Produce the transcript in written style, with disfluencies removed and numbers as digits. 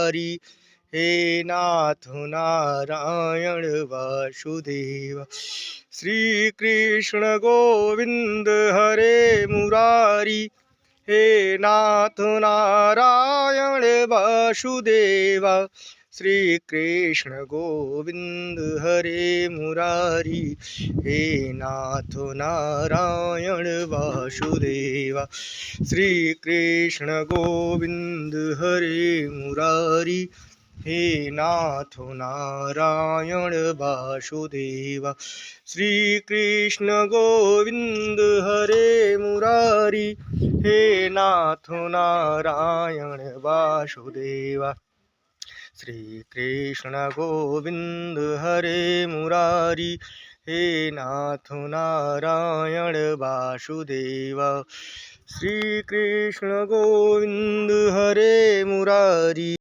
Murari. हे नाथ Narayan Vasudev. Shri Krishna Govind हरे Murari. हे नाथ Narayan Vasudev. Shri Krishna Govind हरे Murari. हे नाथ Narayan Vasudev. Shri Krishna Govind हरे Murari. हे नाथ Narayan Vasudev. Shri Krishna Govind हरे Murari. हे नाथ Narayan Vasudev. Shri Krishna Govind हरे Murari. हे नाथ Narayan Vasudev. Shri Krishna Govind हरे Murari.